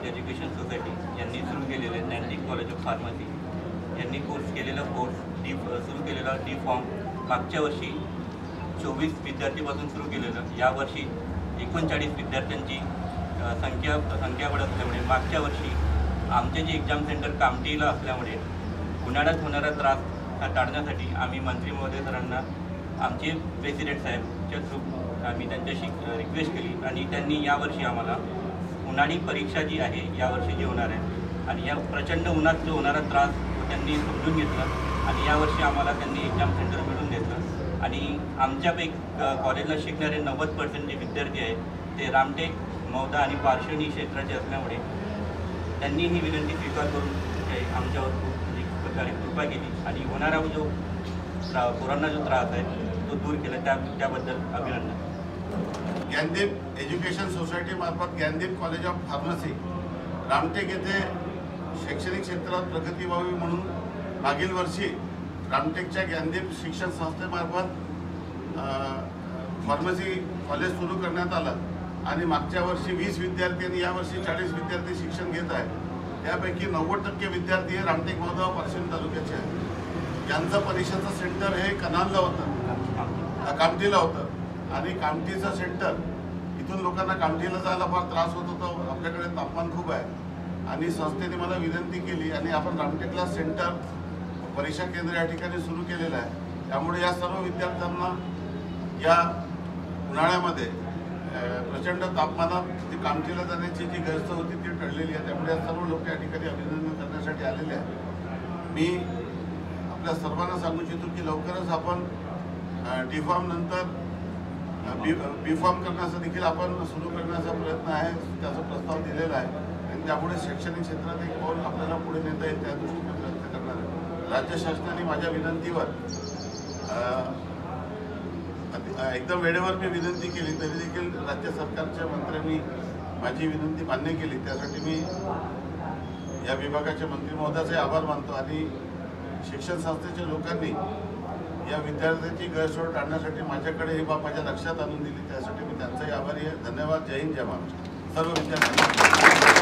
Education society यांनी सुरू केलेले ज्ञानदीप कॉलेज ऑफ फार्मसी यांनी केलेला कोर्स सुरू केलेला डी फॉर्म मागच्या वर्षी 24 विद्यार्थीपासून सुरू केलेलं, यावर्षी 39 विद्यार्थ्यांची संख्या वाढत असल्यामुळे मागच्या वर्षी आमचे जे एक्झाम सेंटर कामठीला असल्यामुळे उन्हाळ्यात होणारा त्रास टाळण्यासाठी आम्ही मंत्री महोदय सरांना आमचे प्रेसिडेंट साहेबच्या थ्रू आम्ही त्यांच्याशी रिक्वेस्ट केली आणि त्यांनी यावर्षी आम्हाला उन्हाळी परीक्षा जी आहे यावर्षी जी होणार आहे आणि या प्रचंड उन्हात जो होणारा त्रास त्यांनी समजून घेतला आणि यावर्षी आम्हाला त्यांनी एक्झाम सेंटर मिळून घेतलं आणि आमच्यापैकी कॉलेजला शिकणारे 90% जे विद्यार्थी आहेत ते रामटेक, मौदा आणि पारशिवनी क्षेत्राचे असल्यामुळे त्यांनी ही विनंती स्वीकार करून आमच्यावर खूप एक प्रकारे कृपा केली आणि होणारा जो कोरोना जो त्रास आहे तो दूर केला, त्याबद्दल अभिनंदन। ज्ञानदीप एज्युकेशन सोसायटी मार्फत Gyandeep college of pharmacy Ramtek येथे शैक्षणिक क्षेत्रात प्रगती व्हावी म्हणून मागील वर्षी रामटेकच्या ज्ञानदीप शिक्षण संस्थेमार्फत फार्मसी कॉलेज सुरू करण्यात आलं आणि मागच्या वर्षी 20 विद्यार्थी आणि यावर्षी 40 विद्यार्थी शिक्षण घेत आहेत। त्यापैकी 90% विद्यार्थी हे रामटेक, मौदा व पारशिवनी तालुक्याचे आहेत। यांचं परीक्षेचं सेंटर हे कनालला होतं, कामठीला होतं आणि कामठीचं सेंटर इथून लोकांना कामठीला जायला फार त्रास होत होता, आपल्याकडे तापमान खूप आहे आणि संस्थेने मला विनंती केली आणि आपण रामटेकला सेंटर परीक्षा केंद्र या ठिकाणी सुरू केलेलं आहे। त्यामुळे या सर्व विद्यार्थ्यांना या उन्हाळ्यामध्ये प्रचंड तापमानात ती कामठीला जाण्याची जी गैरसोय होती ती टळलेली आहे। त्यामुळे या सर्व लोक या ठिकाणी अभिनंदन करण्यासाठी आलेले आहेत। मी आपल्या सर्वांना सांगू इच्छितो की लवकरच आपण डी फॉर्म नंतर बी फॉर्म करण्याचा देखील आपण सुरू करण्याचा प्रयत्न आहे, त्याचा प्रस्ताव दिलेला आहे आणि त्यामुळे शैक्षणिक क्षेत्रात एक पाऊल आपल्याला पुढे नेता येईल त्या दृष्टीने प्रयत्न करणार आहे। राज्य शासनाने माझ्या विनंतीवर एकदम वेळेवर मी विनंती केली तरी देखील राज्य सरकारच्या मंत्र्यांनी माझी विनंती मान्य केली, त्यासाठी मी या विभागाच्या मंत्री महोदयाचे आभार मानतो आणि शिक्षण संस्थेच्या लोकांनी या विद्यार्थ्यांची गैरसोय टाळण्यासाठी माझ्याकडे ही बाब माझ्या लक्षात आणून दिली, त्यासाठी मी त्यांचाही आभारी आहे। धन्यवाद। जय हिंद, जय महाराष्ट्र सर्व विद्यार्थ्यांना।